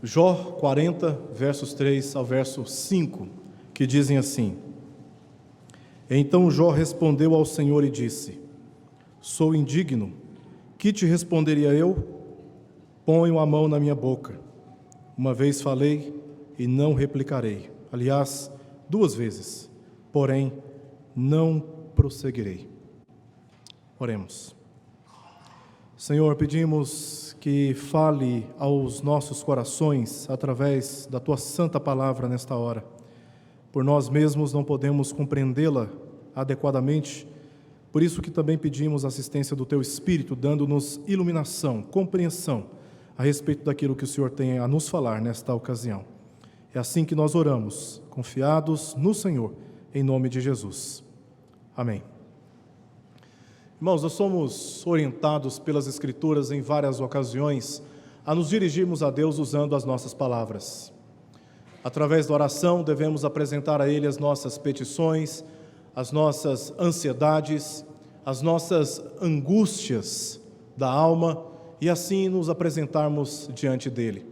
Jó 40, versos 3 ao verso 5, que dizem assim: Então Jó respondeu ao Senhor e disse: Sou indigno, que te responderia eu? Ponho a mão na minha boca. Uma vez falei e não replicarei. Aliás, 2 vezes, porém não prosseguirei. Oremos. Senhor, pedimos que fale aos nossos corações através da Tua santa palavra nesta hora. Por nós mesmos não podemos compreendê-la adequadamente, por isso que também pedimos a assistência do Teu Espírito, dando-nos iluminação, compreensão a respeito daquilo que o Senhor tem a nos falar nesta ocasião. É assim que nós oramos, confiados no Senhor, em nome de Jesus. Amém. Irmãos, nós somos orientados pelas Escrituras em várias ocasiões a nos dirigirmos a Deus usando as nossas palavras. Através da oração, devemos apresentar a Ele as nossas petições, as nossas ansiedades, as nossas angústias da alma e assim nos apresentarmos diante dEle.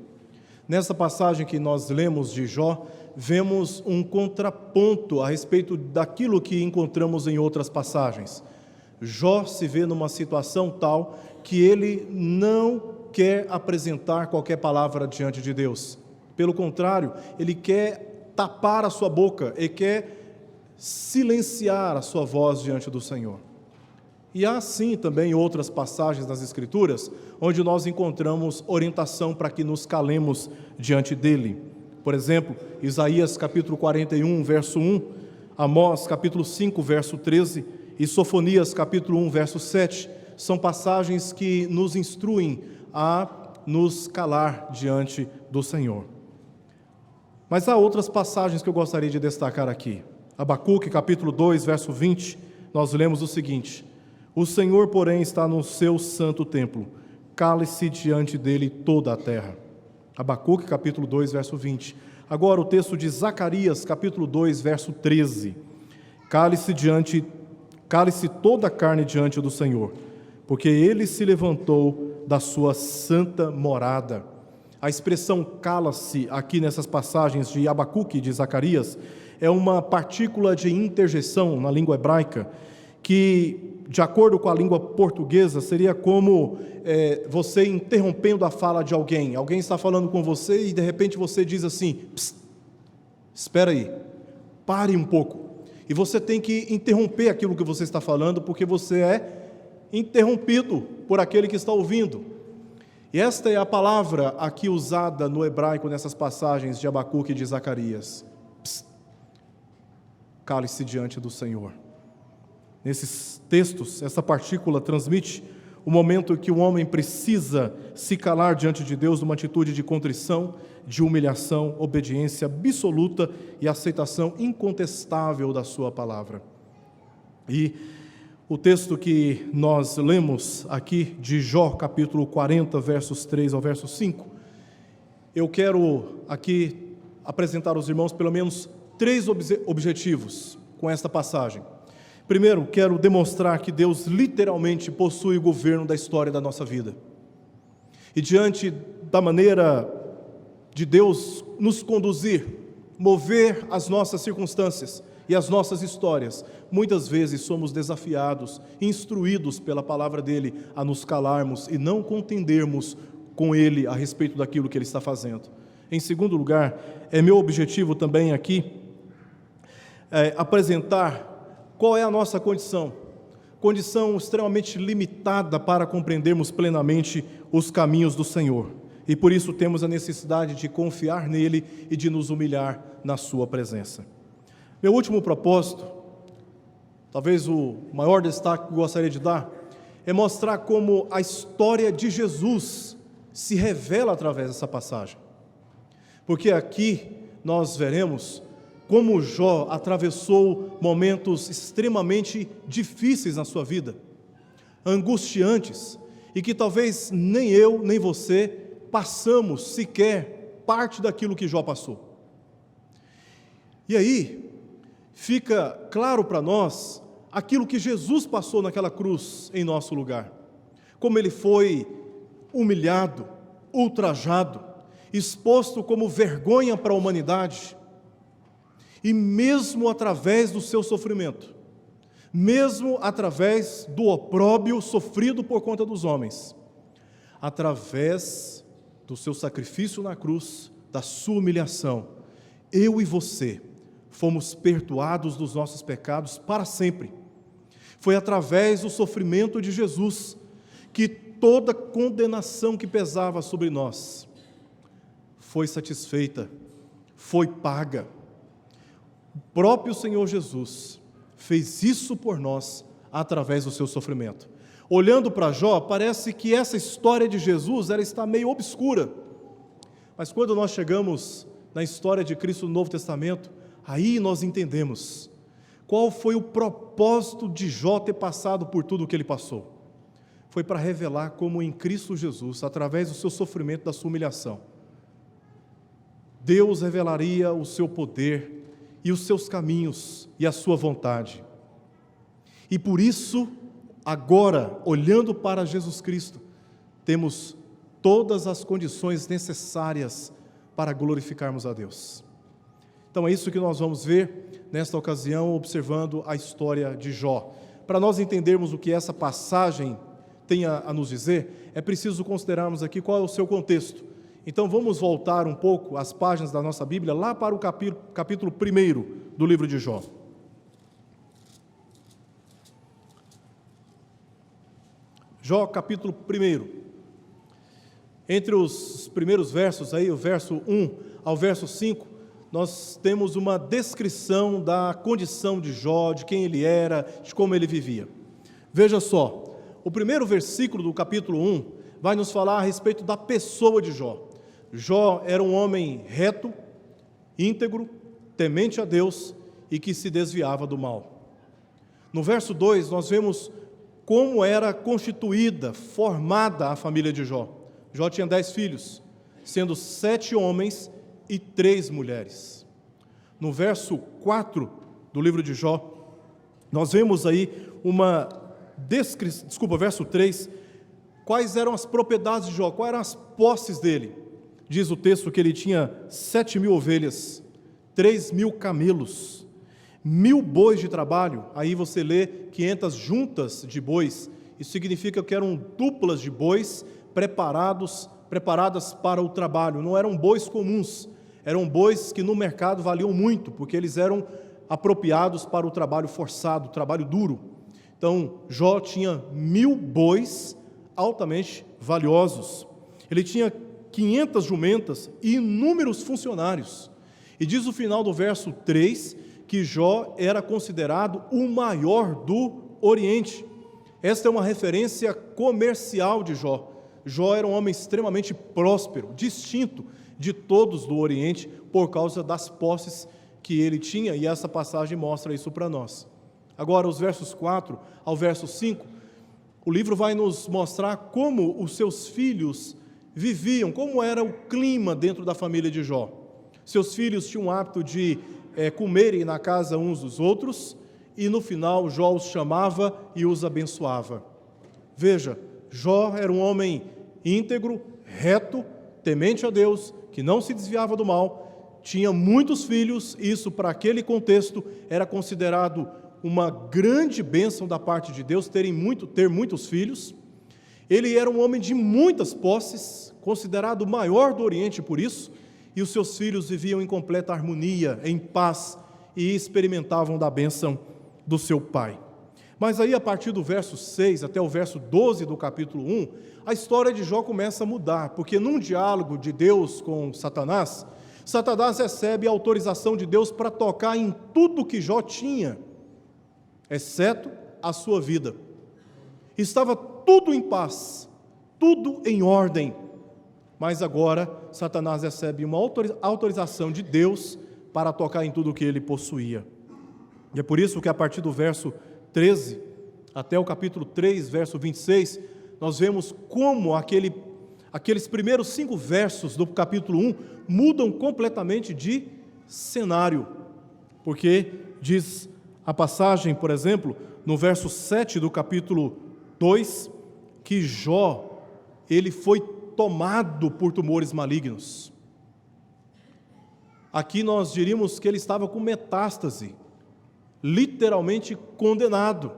Nessa passagem que nós lemos de Jó, vemos um contraponto a respeito daquilo que encontramos em outras passagens. Jó se vê numa situação tal que ele não quer apresentar qualquer palavra diante de Deus. Pelo contrário, ele quer tapar a sua boca, ele quer silenciar a sua voz diante do Senhor. E há sim também outras passagens nas Escrituras, onde nós encontramos orientação para que nos calemos diante dele. Por exemplo, Isaías capítulo 41, verso 1, Amós capítulo 5, verso 13, e Sofonias capítulo 1, verso 7, são passagens que nos instruem a nos calar diante do Senhor. Mas há outras passagens que eu gostaria de destacar aqui. Abacuque capítulo 2, verso 20, nós lemos o seguinte: O Senhor, porém, está no seu santo templo, cale-se diante dele toda a terra. Abacuque capítulo 2, verso 20. Agora o texto de Zacarias capítulo 2, verso 13. Cale-se toda a carne diante do Senhor, porque Ele se levantou da sua santa morada. A expressão cala-se aqui nessas passagens de Abacuque e de Zacarias é uma partícula de interjeição na língua hebraica, que, de acordo com a língua portuguesa, seria como você interrompendo a fala de alguém. Alguém está falando com você e de repente você diz assim: Psst, espera aí, pare um pouco. E você tem que interromper aquilo que você está falando, porque você é interrompido por aquele que está ouvindo. E esta é a palavra aqui usada no hebraico nessas passagens de Abacuque e de Zacarias. Psst, cale-se diante do Senhor. Nesses textos, essa partícula transmite o momento que o homem precisa se calar diante de Deus numa atitude de contrição, de humilhação, obediência absoluta e aceitação incontestável da sua palavra. E o texto que nós lemos aqui de Jó, capítulo 40, versos 3 ao verso 5, eu quero aqui apresentar aos irmãos pelo menos 3 objetivos com esta passagem. Primeiro, quero demonstrar que Deus literalmente possui o governo da história da nossa vida. E diante da maneira de Deus nos conduzir, mover as nossas circunstâncias e as nossas histórias, muitas vezes somos desafiados, instruídos pela palavra dEle a nos calarmos e não contendermos com Ele a respeito daquilo que Ele está fazendo. Em segundo lugar, é meu objetivo também aqui apresentar qual é a nossa condição extremamente limitada para compreendermos plenamente os caminhos do Senhor. E por isso temos a necessidade de confiar nele e de nos humilhar na sua presença. Meu último propósito, talvez o maior destaque que eu gostaria de dar, é mostrar como a história de Jesus se revela através dessa passagem. Porque aqui nós veremos como Jó atravessou momentos extremamente difíceis na sua vida, angustiantes, e que talvez nem eu, nem você passamos sequer parte daquilo que Jó passou. E aí, fica claro para nós aquilo que Jesus passou naquela cruz em nosso lugar, como ele foi humilhado, ultrajado, exposto como vergonha para a humanidade, e mesmo através do seu sofrimento, mesmo através do opróbrio sofrido por conta dos homens, através do seu sacrifício na cruz, da sua humilhação, eu e você fomos perdoados dos nossos pecados para sempre. Foi através do sofrimento de Jesus que toda condenação que pesava sobre nós foi satisfeita, foi paga. O próprio Senhor Jesus fez isso por nós através do seu sofrimento. Olhando para Jó, parece que essa história de Jesus ela está meio obscura. Mas quando nós chegamos na história de Cristo no Novo Testamento, aí nós entendemos qual foi o propósito de Jó ter passado por tudo o que ele passou. Foi para revelar como em Cristo Jesus, através do seu sofrimento, da sua humilhação, Deus revelaria o seu poder e os seus caminhos e a sua vontade. E por isso, agora, olhando para Jesus Cristo, temos todas as condições necessárias para glorificarmos a Deus. Então é isso que nós vamos ver nesta ocasião, observando a história de Jó. Para nós entendermos o que essa passagem tem a nos dizer, é preciso considerarmos aqui qual é o seu contexto. Então vamos voltar um pouco as páginas da nossa Bíblia, lá para o capítulo 1 do livro de Jó. Jó, capítulo 1. Entre os primeiros versos, aí, o verso 1 ao verso 5, nós temos uma descrição da condição de Jó, de quem ele era, de como ele vivia. Veja só, o primeiro versículo do capítulo 1 vai nos falar a respeito da pessoa de Jó. Jó era um homem reto, íntegro, temente a Deus e que se desviava do mal. No verso 2, nós vemos como era constituída, formada a família de Jó. Jó tinha 10 filhos, sendo 7 homens e 3 mulheres. No verso 4 do livro de Jó, nós vemos aí verso 3, quais eram as propriedades de Jó, quais eram as posses dele. Diz o texto que ele tinha 7.000 ovelhas, 3.000 camelos, 1.000 bois de trabalho. Aí você lê 500 juntas de bois. Isso significa que eram duplas de bois preparadas para o trabalho. Não eram bois comuns, eram bois que no mercado valiam muito, porque eles eram apropriados para o trabalho forçado, o trabalho duro. Então, Jó tinha 1.000 bois altamente valiosos. Ele tinha 500 jumentas e inúmeros funcionários. E diz o final do verso 3 que Jó era considerado o maior do Oriente. Esta é uma referência comercial de Jó. Jó era um homem extremamente próspero, distinto de todos do Oriente, por causa das posses que ele tinha, e essa passagem mostra isso para nós. Agora, os versos 4 ao verso 5, o livro vai nos mostrar como os seus filhos viviam, como era o clima dentro da família de Jó. Seus filhos tinham o hábito de comerem na casa uns dos outros, e no final Jó os chamava e os abençoava. Veja, Jó era um homem íntegro, reto, temente a Deus, que não se desviava do mal, tinha muitos filhos. Isso, para aquele contexto, era considerado uma grande bênção da parte de Deus, ter muitos filhos. Ele era um homem de muitas posses, considerado o maior do Oriente por isso, e os seus filhos viviam em completa harmonia, em paz, e experimentavam da bênção do seu pai. Mas aí, a partir do verso 6 até o verso 12 do capítulo 1, a história de Jó começa a mudar, porque num diálogo de Deus com Satanás, Satanás recebe a autorização de Deus para tocar em tudo que Jó tinha, exceto a sua vida. Estava tudo em paz, tudo em ordem, mas agora Satanás recebe uma autorização de Deus para tocar em tudo o que ele possuía. E é por isso que a partir do verso 13 até o capítulo 3, verso 26, nós vemos como aqueles primeiros 5 versos do capítulo 1 mudam completamente de cenário, porque diz a passagem, por exemplo, no verso 7 do capítulo 2, que Jó, ele foi tomado por tumores malignos. Aqui nós diríamos que ele estava com metástase, literalmente condenado.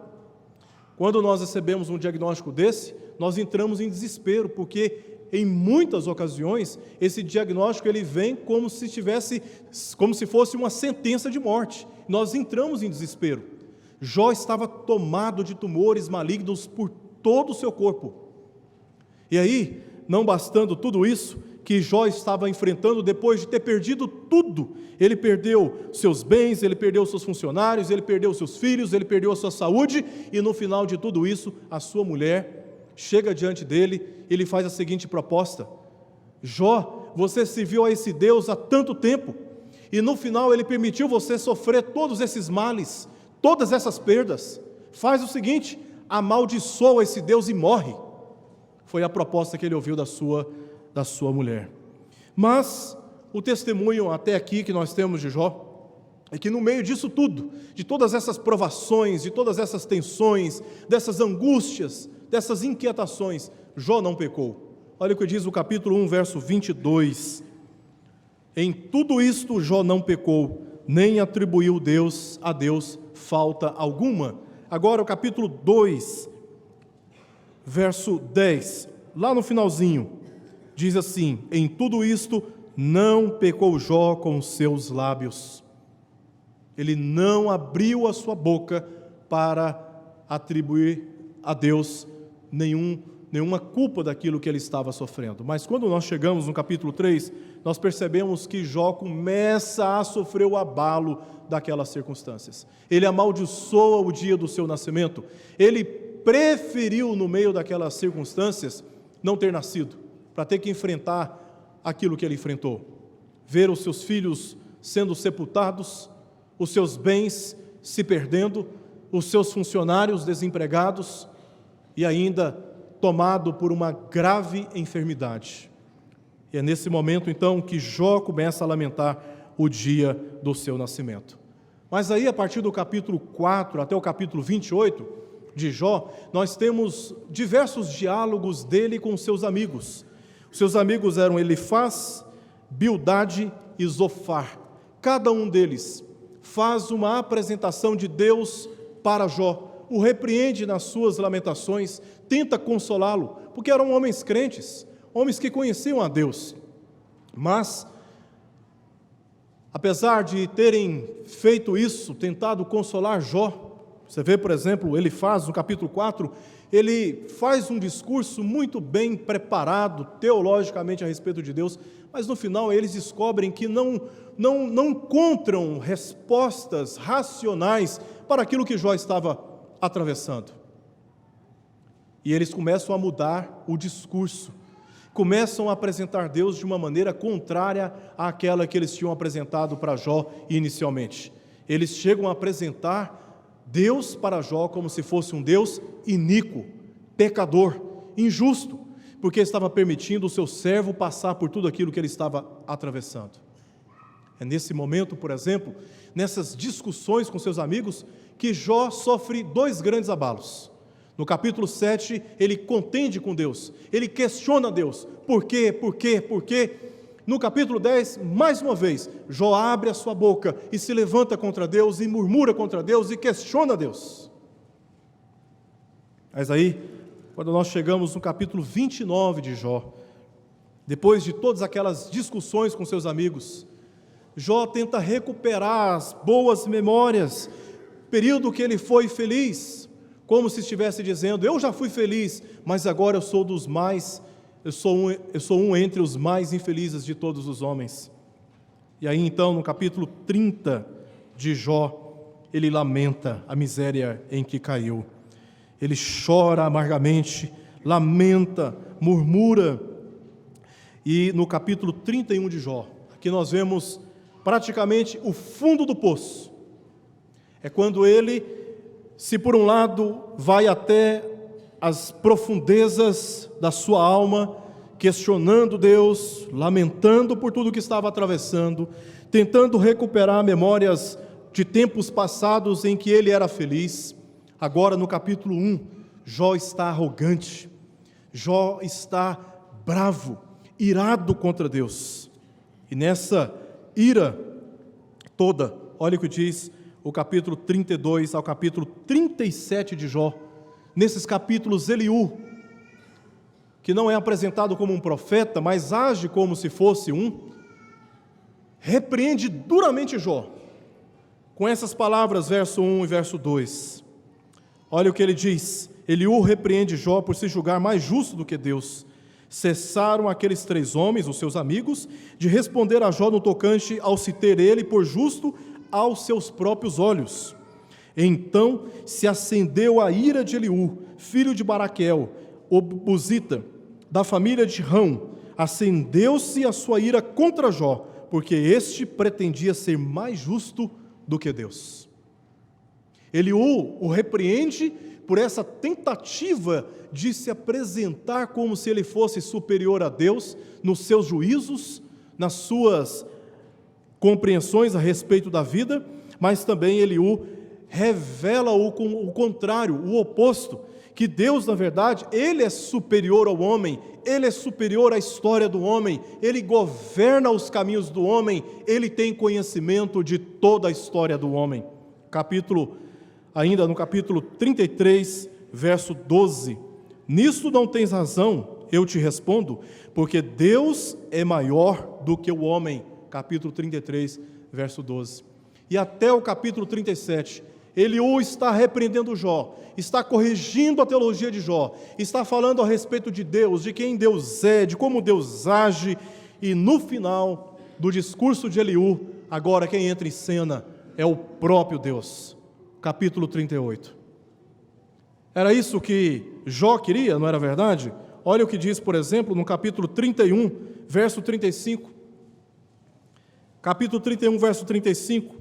Quando nós recebemos um diagnóstico desse, nós entramos em desespero, porque em muitas ocasiões esse diagnóstico ele vem como se fosse uma sentença de morte. Nós entramos em desespero. Jó estava tomado de tumores malignos por todo o seu corpo. E aí, não bastando tudo isso que Jó estava enfrentando depois de ter perdido tudo, ele perdeu seus bens, ele perdeu seus funcionários, ele perdeu seus filhos, ele perdeu a sua saúde, e no final de tudo isso, a sua mulher chega diante dele e lhe faz a seguinte proposta: Jó, você serviu a esse Deus há tanto tempo, e no final ele permitiu você sofrer todos esses males, todas essas perdas. Faz o seguinte, amaldiçoa esse Deus e morre. Foi a proposta que ele ouviu da sua mulher. Mas o testemunho até aqui que nós temos de Jó é que no meio disso tudo, de todas essas provações, de todas essas tensões, dessas angústias, dessas inquietações, Jó não pecou. Olha o que diz o capítulo 1, verso 22. Em tudo isto Jó não pecou, nem atribuiu a Deus falta alguma. Agora o capítulo 2, verso 10, lá no finalzinho, diz assim: em tudo isto não pecou Jó com os seus lábios. Ele não abriu a sua boca para atribuir a Deus nenhuma culpa daquilo que ele estava sofrendo. Mas quando nós chegamos no capítulo 3, nós percebemos que Jó começa a sofrer o abalo daquelas circunstâncias. Ele amaldiçoa o dia do seu nascimento. Ele preferiu, no meio daquelas circunstâncias, não ter nascido, para ter que enfrentar aquilo que ele enfrentou. Ver os seus filhos sendo sepultados, os seus bens se perdendo, os seus funcionários desempregados e ainda tomado por uma grave enfermidade. E é nesse momento, então, que Jó começa a lamentar o dia do seu nascimento. Mas aí, a partir do capítulo 4 até o capítulo 28 de Jó, nós temos diversos diálogos dele com seus amigos. Os seus amigos eram Elifaz, Bildade e Zofar. Cada um deles faz uma apresentação de Deus para Jó, o repreende nas suas lamentações, tenta consolá-lo, porque eram homens crentes, homens que conheciam a Deus. Mas, apesar de terem feito isso, tentado consolar Jó, você vê, por exemplo, Elifaz, no capítulo 4, ele faz um discurso muito bem preparado, teologicamente, a respeito de Deus, mas no final eles descobrem que não encontram respostas racionais para aquilo que Jó estava atravessando. E eles começam a mudar o discurso, começam a apresentar Deus de uma maneira contrária àquela que eles tinham apresentado para Jó inicialmente. Eles chegam a apresentar Deus para Jó como se fosse um Deus iníquo, pecador, injusto, porque estava permitindo o seu servo passar por tudo aquilo que ele estava atravessando. É nesse momento, por exemplo, nessas discussões com seus amigos, que Jó sofre dois grandes abalos. No capítulo 7, ele contende com Deus, ele questiona Deus. Por quê? Por quê? Por quê? No capítulo 10, mais uma vez, Jó abre a sua boca e se levanta contra Deus e murmura contra Deus e questiona Deus. Mas aí, quando nós chegamos no capítulo 29 de Jó, depois de todas aquelas discussões com seus amigos, Jó tenta recuperar as boas memórias, período que ele foi feliz, como se estivesse dizendo: eu já fui feliz, mas agora eu sou um entre os mais infelizes de todos os homens. E aí então, no capítulo 30 de Jó, ele lamenta a miséria em que caiu. Ele chora amargamente, lamenta, murmura. E no capítulo 31 de Jó, aqui nós vemos praticamente o fundo do poço. É quando ele, se por um lado vai até as profundezas da sua alma, questionando Deus, lamentando por tudo que estava atravessando, tentando recuperar memórias de tempos passados em que ele era feliz. Agora, no capítulo 1, Jó está arrogante, Jó está bravo, irado contra Deus. E nessa ira toda. Olha o que diz o capítulo 32 ao capítulo 37 de Jó. Nesses capítulos, Eliú, que não é apresentado como um profeta, mas age como se fosse um, repreende duramente Jó, com essas palavras, verso 1 e verso 2. Olha o que ele diz: Eliú repreende Jó por se julgar mais justo do que Deus. Cessaram aqueles 3 homens, os seus amigos, de responder a Jó no tocante ao se ter ele por justo aos seus próprios olhos. Então se acendeu a ira de Eliú, filho de Baraquel, o buzita, da família de Rão. Acendeu-se a sua ira contra Jó, porque este pretendia ser mais justo do que Deus. Eliú o repreende por essa tentativa de se apresentar como se ele fosse superior a Deus nos seus juízos, nas suas compreensões a respeito da vida, mas também Eliú revela o contrário, o oposto, que Deus, na verdade, ele é superior ao homem, ele é superior à história do homem, ele governa os caminhos do homem, ele tem conhecimento de toda a história do homem. Ainda no capítulo 33, verso 12: nisto não tens razão, eu te respondo, porque Deus é maior do que o homem. Capítulo 33, verso 12. E até o capítulo 37, Eliú está repreendendo Jó, está corrigindo a teologia de Jó, está falando a respeito de Deus, de quem Deus é, de como Deus age, e no final do discurso de Eliú, agora quem entra em cena é o próprio Deus. Capítulo 38. Era isso que Jó queria, não era verdade? Olha o que diz, por exemplo, no capítulo 31, verso 35. Capítulo 31, verso 35.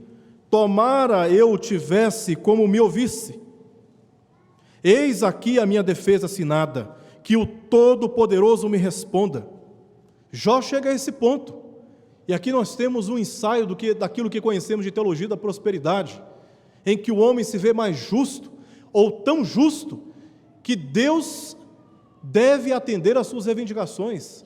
Tomara eu o tivesse como me ouvisse. Eis aqui a minha defesa assinada, que o Todo-Poderoso me responda. Jó chega a esse ponto. E aqui nós temos um ensaio daquilo que conhecemos de teologia da prosperidade, em que o homem se vê mais justo, ou tão justo, que Deus deve atender às suas reivindicações.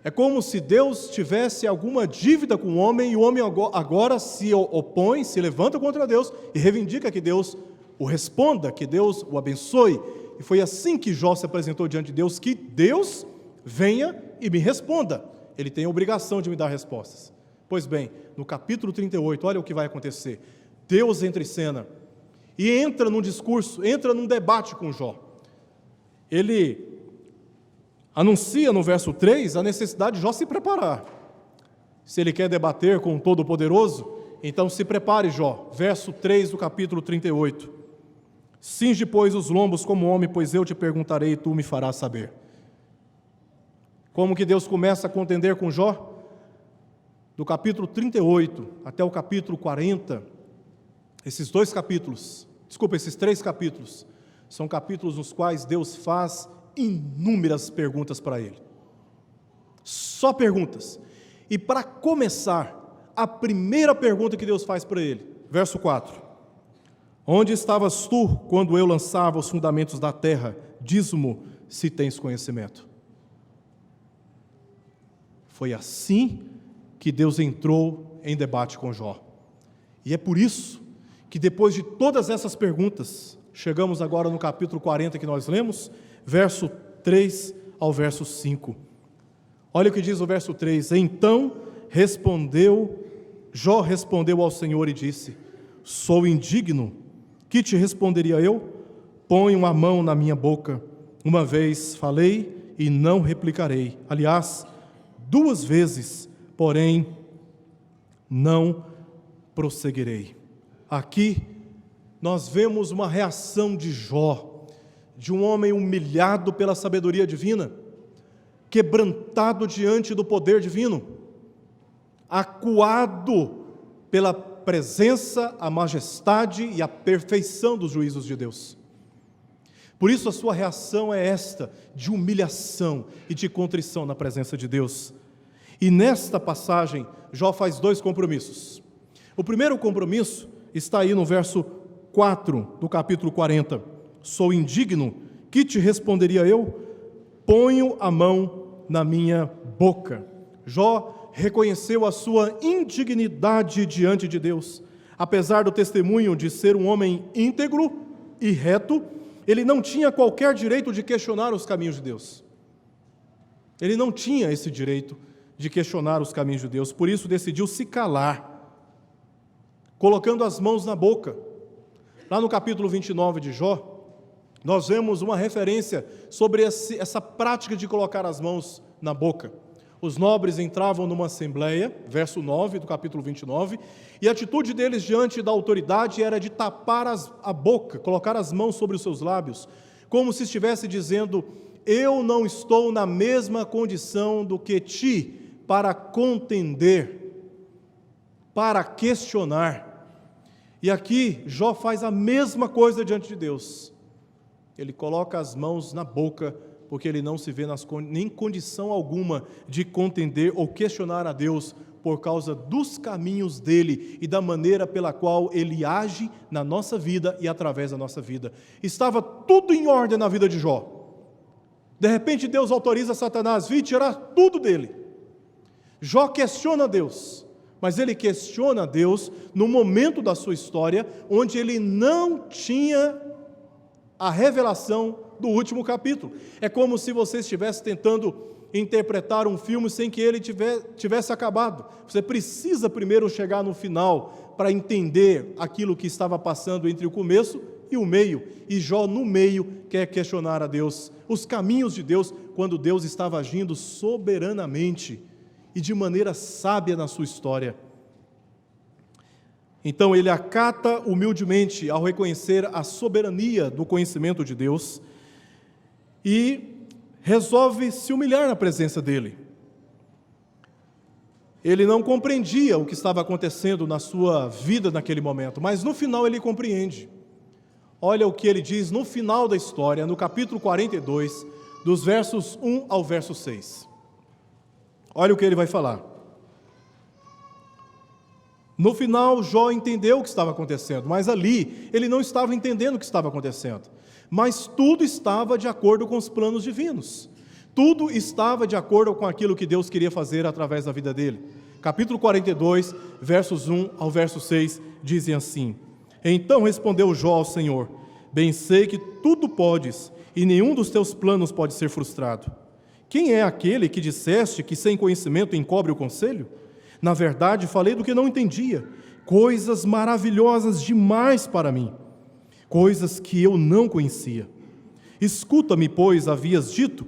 É como se Deus tivesse alguma dívida com o homem, e o homem agora se opõe, se levanta contra Deus, e reivindica que Deus o responda, que Deus o abençoe. E foi assim que Jó se apresentou diante de Deus, que Deus venha e me responda. Ele tem a obrigação de me dar respostas. Pois bem, no capítulo 38, olha o que vai acontecer. Deus entra em cena e entra num discurso, entra num debate com Jó. Ele anuncia no verso 3 a necessidade de Jó se preparar. Se ele quer debater com o Todo-Poderoso, então se prepare, Jó. Verso 3 do capítulo 38. Cinge, pois, os lombos como homem, pois eu te perguntarei e tu me farás saber. Como que Deus começa a contender com Jó? Do capítulo 38 até o capítulo 40, esses 3 capítulos, são capítulos nos quais Deus faz inúmeras perguntas para ele. Só perguntas. E para começar, a primeira pergunta que Deus faz para ele, verso 4. Onde estavas tu quando eu lançava os fundamentos da terra? Diz-mo se tens conhecimento. Foi assim que Deus entrou em debate com Jó. E é por isso que depois de todas essas perguntas, chegamos agora no capítulo 40 que nós lemos, verso 3 ao verso 5. Olha o que diz o verso 3. Então Jó respondeu ao Senhor e disse: sou indigno, que te responderia eu? Põe uma mão na minha boca. Uma vez falei e não replicarei. Aliás, 2 vezes, porém, não prosseguirei. Aqui nós vemos uma reação de Jó, de um homem humilhado pela sabedoria divina, quebrantado diante do poder divino, acuado pela presença, a majestade e a perfeição dos juízos de Deus. Por isso a sua reação é esta, de humilhação e de contrição na presença de Deus. E nesta passagem, Jó faz 2 compromissos. O primeiro compromisso está aí no verso 4 do capítulo 40. Sou indigno, que te responderia eu? Ponho a mão na minha boca. Jó reconheceu a sua indignidade diante de Deus. Apesar do testemunho de ser um homem íntegro e reto, ele não tinha qualquer direito de questionar os caminhos de Deus. Ele não tinha esse direito de questionar os caminhos de Deus, por isso decidiu se calar, colocando as mãos na boca. Lá no capítulo 29 de Jó, nós vemos uma referência sobre essa prática de colocar as mãos na boca. Os nobres entravam numa assembleia, verso 9 do capítulo 29, e a atitude deles diante da autoridade era de tapar a boca, colocar as mãos sobre os seus lábios, como se estivesse dizendo: eu não estou na mesma condição do que ti para contender, para questionar. E aqui Jó faz a mesma coisa diante de Deus. Ele coloca as mãos na boca, porque ele não se vê nem condição alguma de contender ou questionar a Deus por causa dos caminhos dele e da maneira pela qual ele age na nossa vida e através da nossa vida. Estava tudo em ordem na vida de Jó. De repente Deus autoriza Satanás vir tirar tudo dele. Jó questiona Deus, mas ele questiona Deus no momento da sua história onde ele não tinha a revelação do último capítulo. É como se você estivesse tentando interpretar um filme sem que ele tivesse acabado. Você precisa primeiro chegar no final para entender aquilo que estava passando entre o começo e o meio. E Jó, no meio, quer questionar a Deus, os caminhos de Deus, quando Deus estava agindo soberanamente e de maneira sábia na sua história. Então ele acata humildemente ao reconhecer a soberania do conhecimento de Deus e resolve se humilhar na presença dele. Ele não compreendia o que estava acontecendo na sua vida naquele momento, mas no final ele compreende. Olha o que ele diz no final da história, no capítulo 42, dos versos 1 ao verso 6. Olha o que ele vai falar. No final, Jó entendeu o que estava acontecendo, mas ali ele não estava entendendo o que estava acontecendo. Mas tudo estava de acordo com os planos divinos. Tudo estava de acordo com aquilo que Deus queria fazer através da vida dele. Capítulo 42, versos 1 ao verso 6, dizem assim: Então respondeu Jó ao Senhor: Bem sei que tudo podes, e nenhum dos teus planos pode ser frustrado. Quem é aquele que disseste que sem conhecimento encobre o conselho? Na verdade, falei do que não entendia, coisas maravilhosas demais para mim, coisas que eu não conhecia. Escuta-me, pois, havias dito,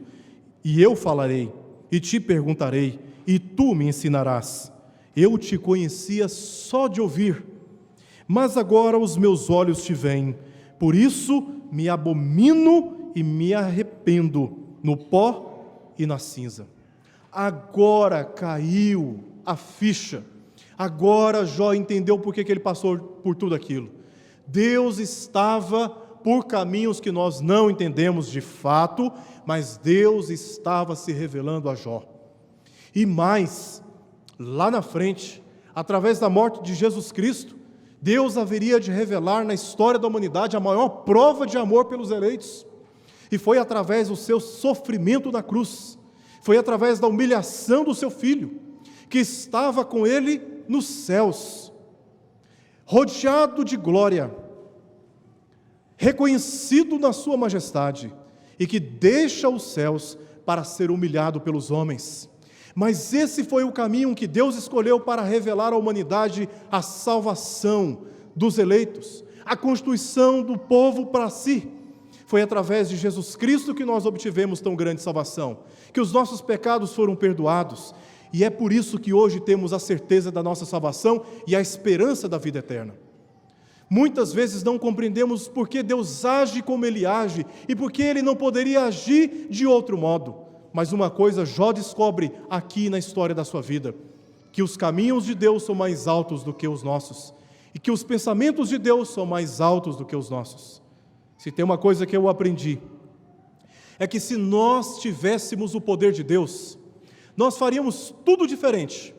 e eu falarei, e te perguntarei, e tu me ensinarás. Eu te conhecia só de ouvir, mas agora os meus olhos te veem, por isso me abomino e me arrependo no pó e na cinza. Agora caiu a ficha, agora Jó entendeu por que ele passou por tudo aquilo. Deus estava por caminhos que nós não entendemos de fato, mas Deus estava se revelando a Jó. E mais, lá na frente, através da morte de Jesus Cristo, Deus haveria de revelar na história da humanidade a maior prova de amor pelos eleitos. E foi através do seu sofrimento na cruz, foi através da humilhação do seu Filho, que estava com ele nos céus, rodeado de glória, reconhecido na sua majestade, e que deixa os céus para ser humilhado pelos homens. Mas esse foi o caminho que Deus escolheu para revelar à humanidade a salvação dos eleitos, a constituição do povo para si. Foi através de Jesus Cristo que nós obtivemos tão grande salvação, que os nossos pecados foram perdoados, e é por isso que hoje temos a certeza da nossa salvação e a esperança da vida eterna. Muitas vezes não compreendemos por que Deus age como Ele age, e por que Ele não poderia agir de outro modo. Mas uma coisa Jó descobre aqui na história da sua vida, que os caminhos de Deus são mais altos do que os nossos, e que os pensamentos de Deus são mais altos do que os nossos. Se tem uma coisa que eu aprendi, é que se nós tivéssemos o poder de Deus, nós faríamos tudo diferente,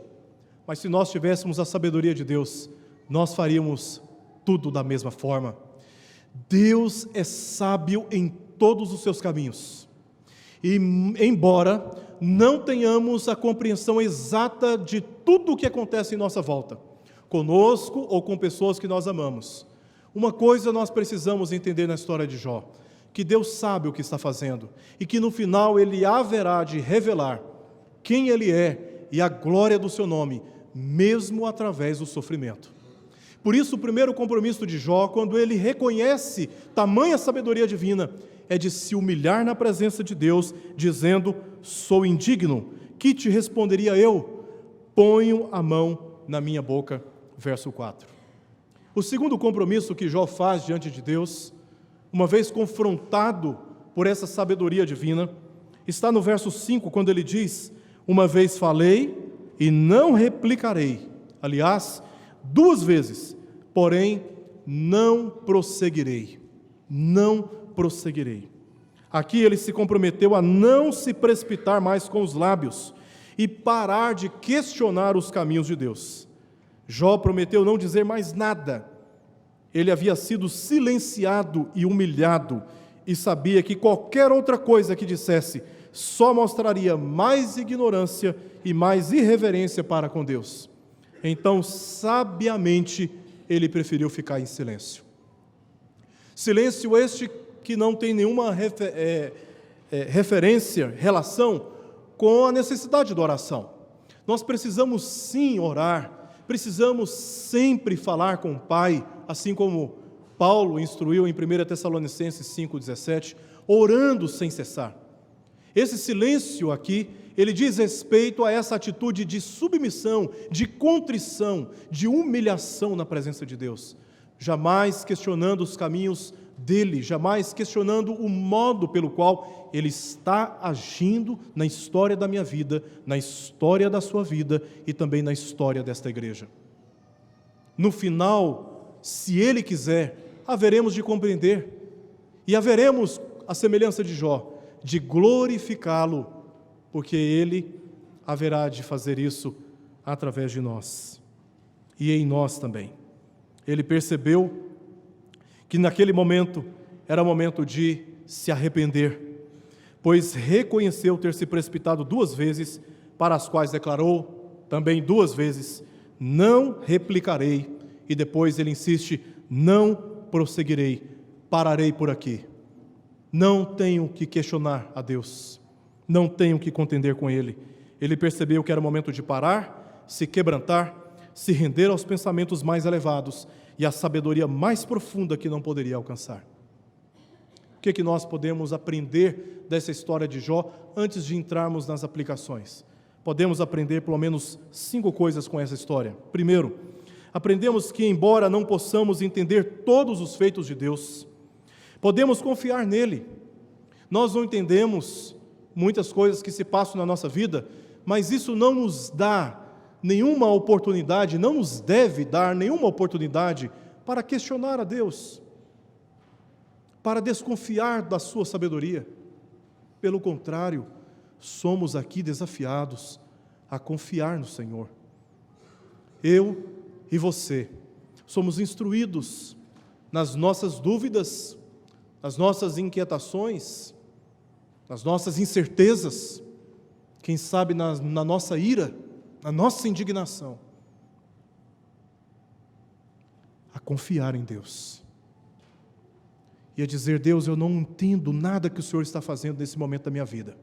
mas se nós tivéssemos a sabedoria de Deus, nós faríamos tudo da mesma forma. Deus é sábio em todos os seus caminhos, E, embora não tenhamos a compreensão exata de tudo o que acontece em nossa volta, conosco ou com pessoas que nós amamos, uma coisa nós precisamos entender na história de Jó: que Deus sabe o que está fazendo e que no final Ele haverá de revelar quem Ele é e a glória do seu nome, mesmo através do sofrimento. Por isso, o primeiro compromisso de Jó, quando ele reconhece tamanha sabedoria divina, é de se humilhar na presença de Deus, dizendo: sou indigno, que te responderia eu? Ponho a mão na minha boca. Verso 4. O segundo compromisso que Jó faz diante de Deus, uma vez confrontado por essa sabedoria divina, está no verso 5, quando ele diz: uma vez falei e não replicarei. Aliás, 2 vezes, porém não prosseguirei. Não prosseguirei. Aqui ele se comprometeu a não se precipitar mais com os lábios e parar de questionar os caminhos de Deus. Jó prometeu não dizer mais nada. Ele havia sido silenciado e humilhado e sabia que qualquer outra coisa que dissesse só mostraria mais ignorância e mais irreverência para com Deus. Então, sabiamente, ele preferiu ficar em silêncio. Silêncio este que não tem nenhuma referência, relação com a necessidade da oração. Nós precisamos sim orar, precisamos sempre falar com o Pai, assim como Paulo instruiu em 1 Tessalonicenses 5,17, orando sem cessar. Esse silêncio aqui, ele diz respeito a essa atitude de submissão, de contrição, de humilhação na presença de Deus, jamais questionando os caminhos dele, jamais questionando o modo pelo qual ele está agindo na história da minha vida, na história da sua vida e também na história desta igreja. No final, se ele quiser, haveremos de compreender e haveremos, a semelhança de Jó, de glorificá-lo, porque ele haverá de fazer isso através de nós e em nós também. Ele percebeu que naquele momento era momento de se arrepender, pois reconheceu ter se precipitado 2 vezes, para as quais declarou também 2 vezes: não replicarei, e depois ele insiste: não prosseguirei, pararei por aqui. Não tenho que questionar a Deus, não tenho que contender com Ele. Ele percebeu que era momento de parar, se quebrantar, se render aos pensamentos mais elevados e à sabedoria mais profunda que não poderia alcançar. O que nós podemos aprender dessa história de Jó antes de entrarmos nas aplicações? Podemos aprender pelo menos 5 coisas com essa história. Primeiro, aprendemos que, embora não possamos entender todos os feitos de Deus, podemos confiar nele. Nós não entendemos muitas coisas que se passam na nossa vida, mas isso não nos dá nenhuma oportunidade, não nos deve dar nenhuma oportunidade para questionar a Deus, para desconfiar da sua sabedoria. Pelo contrário, somos aqui desafiados a confiar no Senhor. Eu e você somos instruídos nas nossas dúvidas, nas nossas inquietações, nas nossas incertezas, quem sabe na nossa ira, na nossa indignação, a confiar em Deus e a dizer: Deus, eu não entendo nada que o Senhor está fazendo nesse momento da minha vida,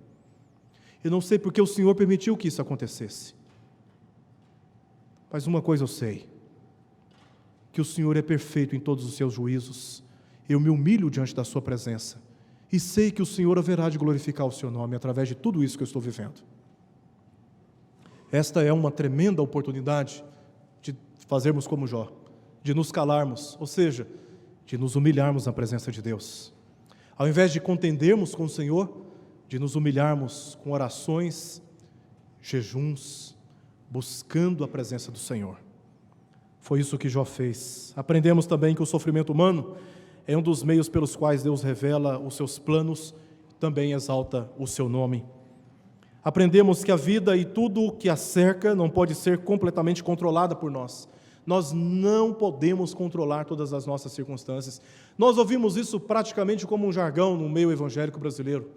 eu não sei porque o Senhor permitiu que isso acontecesse, mas uma coisa eu sei, que o Senhor é perfeito em todos os seus juízos. Eu me humilho diante da sua presença e sei que o Senhor haverá de glorificar o seu nome através de tudo isso que eu estou vivendo. Esta é uma tremenda oportunidade de fazermos como Jó, de nos calarmos, ou seja, de nos humilharmos na presença de Deus. Ao invés de contendermos com o Senhor, de nos humilharmos com orações, jejuns, buscando a presença do Senhor. Foi isso que Jó fez. Aprendemos também que o sofrimento humano é um dos meios pelos quais Deus revela os seus planos, também exalta o seu nome. Aprendemos que a vida e tudo o que a cerca não pode ser completamente controlada por nós. Nós não podemos controlar todas as nossas circunstâncias. Nós ouvimos isso praticamente como um jargão no meio evangélico brasileiro.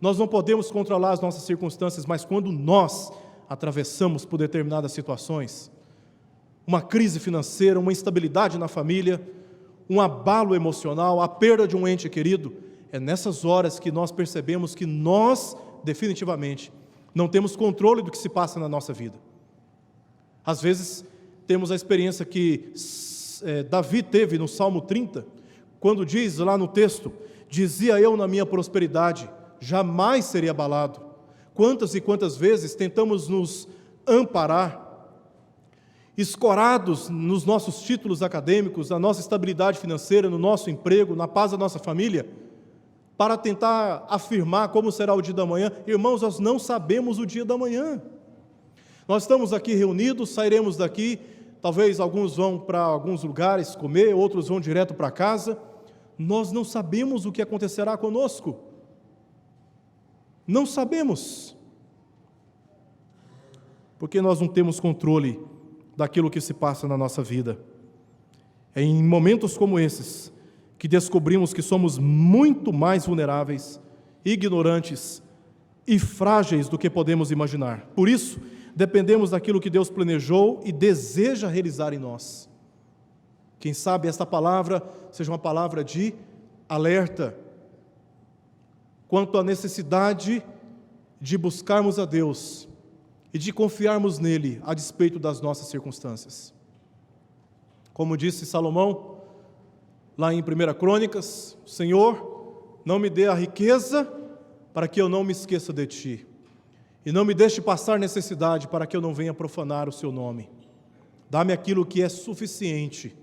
nós não podemos controlar as nossas circunstâncias, mas quando nós atravessamos por determinadas situações, uma crise financeira, uma instabilidade na família, um abalo emocional, a perda de um ente querido, é nessas horas que nós percebemos que nós, definitivamente, não temos controle do que se passa na nossa vida. Às vezes, temos a experiência que Davi teve no Salmo 30, quando diz lá no texto: dizia eu na minha prosperidade, jamais seria abalado. Quantas e quantas vezes tentamos nos amparar, escorados nos nossos títulos acadêmicos, na nossa estabilidade financeira, no nosso emprego, na paz da nossa família, para tentar afirmar como será o dia da manhã. Irmãos, nós não sabemos o dia da manhã. Nós estamos aqui reunidos, sairemos daqui, talvez alguns vão para alguns lugares comer, outros vão direto para casa. Nós não sabemos o que acontecerá conosco. Não sabemos. Porque nós não temos controle daquilo que se passa na nossa vida. É em momentos como esses que descobrimos que somos muito mais vulneráveis, ignorantes e frágeis do que podemos imaginar. Por isso, dependemos daquilo que Deus planejou e deseja realizar em nós. Quem sabe esta palavra seja uma palavra de alerta quanto à necessidade de buscarmos a Deus e de confiarmos nele a despeito das nossas circunstâncias. Como disse Salomão, lá em 1 Crônicas: Senhor, não me dê a riqueza para que eu não me esqueça de Ti, e não me deixe passar necessidade para que eu não venha profanar o Seu nome. Dá-me aquilo que é suficiente.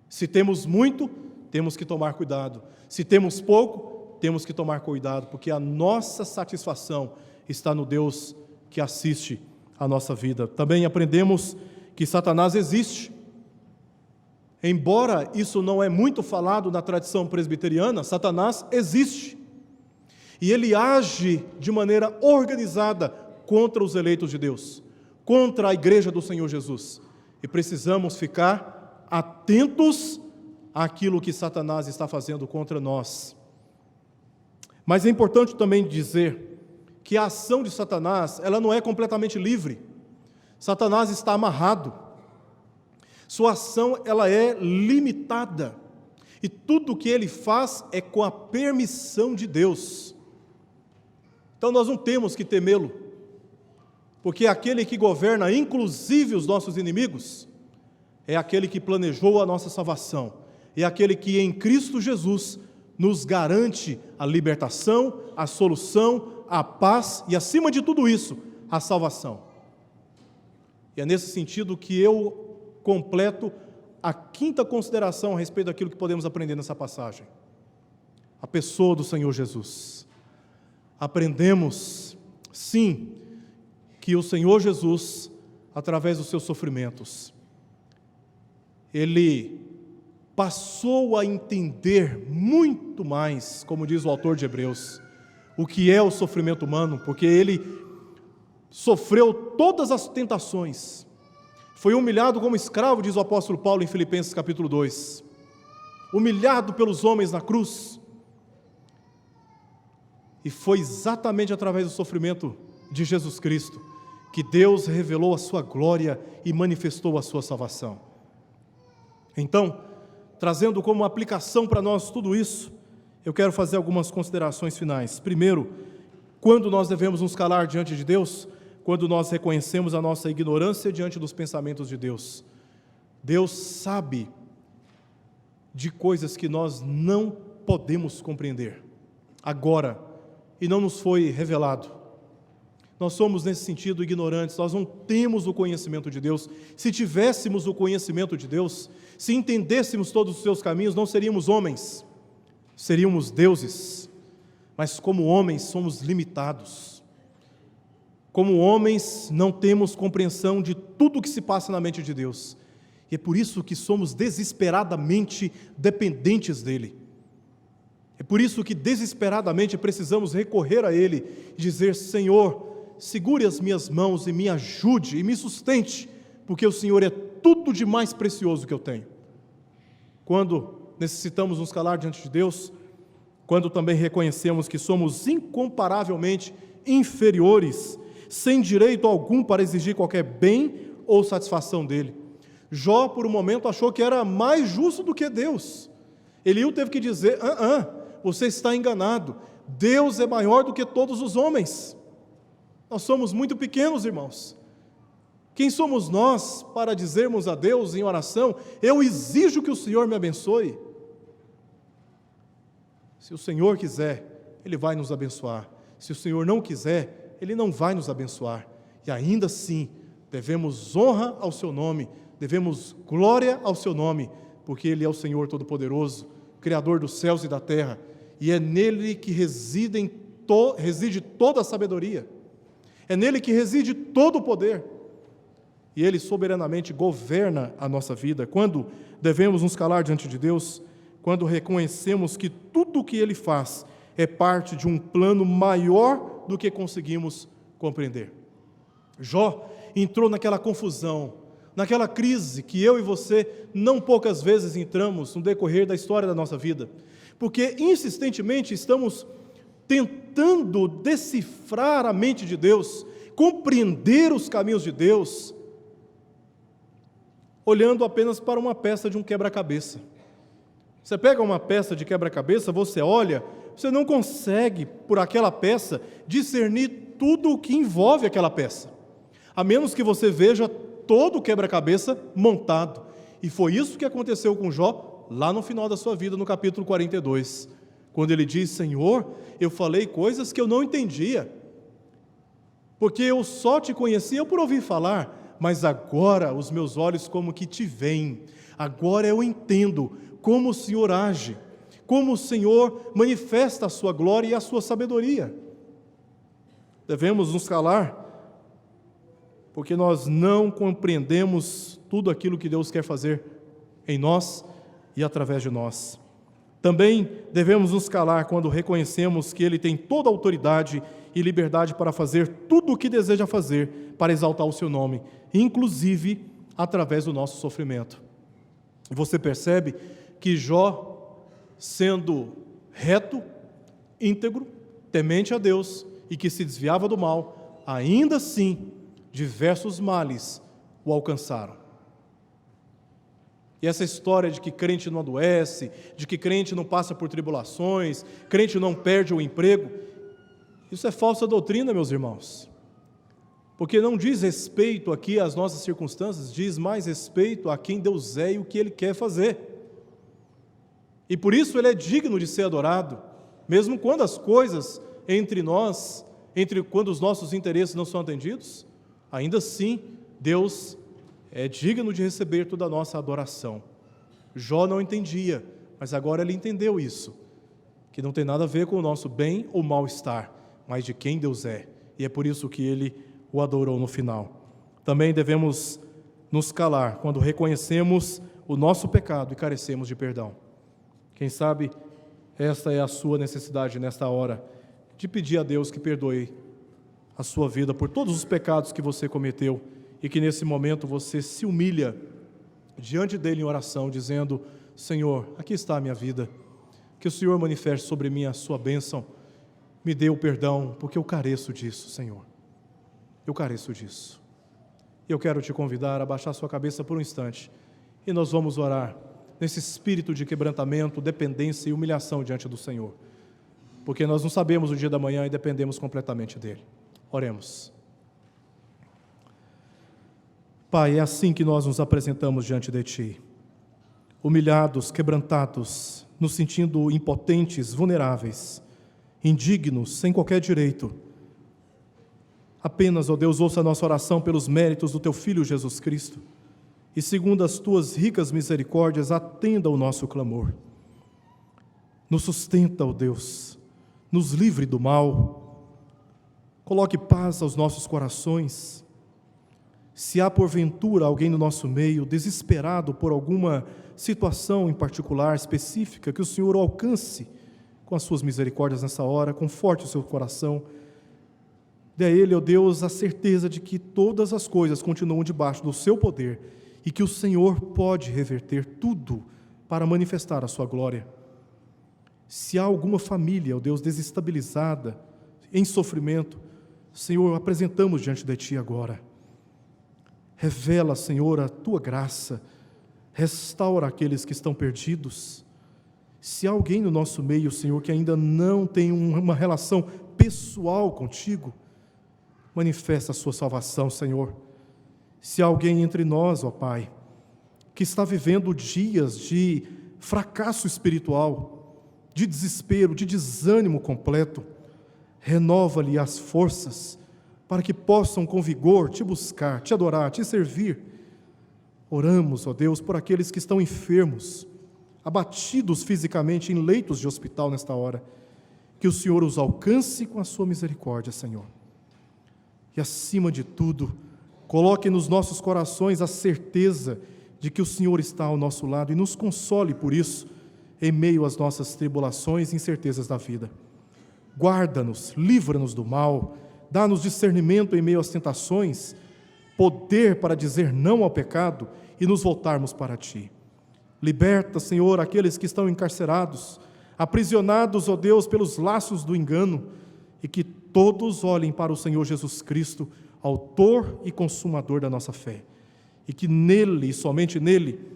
Se temos muito, temos que tomar cuidado. Se temos pouco, temos que tomar cuidado, porque a nossa satisfação está no Deus que assiste a nossa vida. Também aprendemos que Satanás existe. Embora isso não é muito falado na tradição presbiteriana, Satanás existe. E ele age de maneira organizada contra os eleitos de Deus, contra a igreja do Senhor Jesus. E precisamos ficar atentos àquilo que Satanás está fazendo contra nós. Mas é importante também dizer que a ação de Satanás, ela não é completamente livre. Satanás está amarrado. Sua ação, ela é limitada. E tudo o que ele faz é com a permissão de Deus. Então nós não temos que temê-lo, porque aquele que governa, inclusive os nossos inimigos, é aquele que planejou a nossa salvação, é aquele que em Cristo Jesus nos garante a libertação, a solução, a paz e, acima de tudo isso, a salvação. E é nesse sentido que eu completo a quinta consideração a respeito daquilo que podemos aprender nessa passagem: a pessoa do Senhor Jesus. Aprendemos, sim, que o Senhor Jesus, através dos seus sofrimentos, Ele passou a entender muito mais, como diz o autor de Hebreus, o que é o sofrimento humano, porque Ele sofreu todas as tentações, foi humilhado como escravo, diz o apóstolo Paulo em Filipenses capítulo 2, humilhado pelos homens na cruz. E foi exatamente através do sofrimento de Jesus Cristo que Deus revelou a sua glória e manifestou a sua salvação. Então, trazendo como aplicação para nós tudo isso, eu quero fazer algumas considerações finais. Primeiro, quando nós devemos nos calar diante de Deus? Quando nós reconhecemos a nossa ignorância diante dos pensamentos de Deus. Deus sabe de coisas que nós não podemos compreender agora, e não nos foi revelado. Nós somos, nesse sentido, ignorantes, nós não temos o conhecimento de Deus. Se tivéssemos o conhecimento de Deus, se entendêssemos todos os seus caminhos, não seríamos homens, seríamos deuses. Mas como homens somos limitados. Como homens não temos compreensão de tudo o que se passa na mente de Deus. E é por isso que somos desesperadamente dependentes dEle. É por isso que desesperadamente precisamos recorrer a Ele e dizer: Senhor, segure as minhas mãos e me ajude e me sustente, porque o Senhor é tudo de mais precioso que eu tenho. Quando necessitamos nos calar diante de Deus, quando também reconhecemos que somos incomparavelmente inferiores, sem direito algum para exigir qualquer bem ou satisfação dele. Jó, por um momento, achou que era mais justo do que Deus. Eliú teve que dizer: você está enganado, Deus é maior do que todos os homens. Nós somos muito pequenos, irmãos. Quem somos nós para dizermos a Deus em oração: eu exijo que o Senhor me abençoe? Se o Senhor quiser, Ele vai nos abençoar. Se o Senhor não quiser, Ele não vai nos abençoar. E ainda assim, devemos honra ao seu nome, devemos glória ao seu nome, porque Ele é o Senhor Todo-Poderoso, Criador dos céus e da terra, e é nele que reside toda a sabedoria, é nele que reside todo o poder, e Ele soberanamente governa a nossa vida. Quando devemos nos calar diante de Deus? Quando reconhecemos que tudo o que Ele faz é parte de um plano maior do que conseguimos compreender. Jó entrou naquela confusão, naquela crise que eu e você não poucas vezes entramos no decorrer da história da nossa vida, porque insistentemente estamos tentando decifrar a mente de Deus, compreender os caminhos de Deus, olhando apenas para uma peça de um quebra-cabeça. Você pega uma peça de quebra-cabeça, você olha, você não consegue, por aquela peça, discernir tudo o que envolve aquela peça, a menos que você veja todo o quebra-cabeça montado. E foi isso que aconteceu com Jó, lá no final da sua vida, no capítulo 42, quando ele diz: Senhor, eu falei coisas que eu não entendia, porque eu só te conhecia por ouvir falar, mas agora os meus olhos como que te veem, agora eu entendo como o Senhor age, como o Senhor manifesta a sua glória e a sua sabedoria. Devemos nos calar, porque nós não compreendemos tudo aquilo que Deus quer fazer em nós e através de nós. Também devemos nos calar quando reconhecemos que Ele tem toda a autoridade e liberdade para fazer tudo o que deseja fazer para exaltar o seu nome, inclusive através do nosso sofrimento. E você percebe que Jó, sendo reto, íntegro, temente a Deus e que se desviava do mal, ainda assim diversos males o alcançaram. E essa história de que crente não adoece, de que crente não passa por tribulações, crente não perde o emprego, isso é falsa doutrina, meus irmãos. Porque não diz respeito aqui às nossas circunstâncias, diz mais respeito a quem Deus é e o que Ele quer fazer. E por isso Ele é digno de ser adorado, mesmo quando as coisas entre nós, quando os nossos interesses não são atendidos, ainda assim Deus é digno de receber toda a nossa adoração. Jó não entendia, mas agora ele entendeu isso, que não tem nada a ver com o nosso bem ou mal-estar, mas de quem Deus é, e é por isso que ele o adorou no final. Também devemos nos calar quando reconhecemos o nosso pecado e carecemos de perdão. Quem sabe esta é a sua necessidade nesta hora, de pedir a Deus que perdoe a sua vida por todos os pecados que você cometeu e que nesse momento você se humilha diante dele em oração, dizendo: Senhor, aqui está a minha vida, que o Senhor manifeste sobre mim a sua bênção, me dê o perdão, porque eu careço disso, Senhor, eu careço disso. Eu quero te convidar a baixar sua cabeça por um instante e nós vamos orar nesse espírito de quebrantamento, dependência e humilhação diante do Senhor, porque nós não sabemos o dia da manhã e dependemos completamente dele. Oremos. Pai, é assim que nós nos apresentamos diante de Ti, humilhados, quebrantados, nos sentindo impotentes, vulneráveis, indignos, sem qualquer direito. Apenas, ó Deus, ouça a nossa oração pelos méritos do Teu Filho Jesus Cristo, e segundo as Tuas ricas misericórdias, atenda o nosso clamor. Nos sustenta, ó Deus, nos livre do mal, coloque paz aos nossos corações. Se há porventura alguém no nosso meio desesperado por alguma situação em particular, específica, que o Senhor o alcance com as suas misericórdias nessa hora, conforte o seu coração, dê a ele, ó Deus, a certeza de que todas as coisas continuam debaixo do seu poder e que o Senhor pode reverter tudo para manifestar a sua glória. Se há alguma família, ó Deus, desestabilizada, em sofrimento, Senhor, apresentamos diante de Ti agora. Revela, Senhor, a Tua graça, restaura aqueles que estão perdidos. Se há alguém no nosso meio, Senhor, que ainda não tem uma relação pessoal contigo, manifesta a sua salvação, Senhor. Se há alguém entre nós, ó Pai, que está vivendo dias de fracasso espiritual, de desespero, de desânimo completo, renova-lhe as forças para que possam com vigor Te buscar, Te adorar, Te servir. Oramos, ó Deus, por aqueles que estão enfermos, abatidos fisicamente em leitos de hospital nesta hora, que o Senhor os alcance com a sua misericórdia, Senhor. E acima de tudo, coloque nos nossos corações a certeza de que o Senhor está ao nosso lado e nos console por isso, em meio às nossas tribulações e incertezas da vida. Guarda-nos, livra-nos do mal, dá-nos discernimento em meio às tentações, poder para dizer não ao pecado e nos voltarmos para Ti. Liberta, Senhor, aqueles que estão encarcerados, aprisionados, ó Deus, pelos laços do engano, e que todos olhem para o Senhor Jesus Cristo, autor e consumador da nossa fé, e que nele, e somente nele,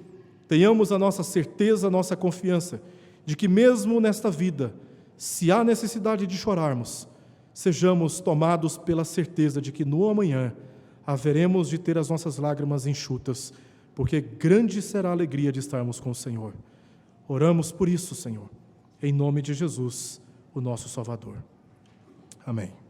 tenhamos a nossa certeza, a nossa confiança, de que mesmo nesta vida, se há necessidade de chorarmos, sejamos tomados pela certeza de que no amanhã haveremos de ter as nossas lágrimas enxutas, porque grande será a alegria de estarmos com o Senhor. Oramos por isso, Senhor, em nome de Jesus, o nosso Salvador. Amém.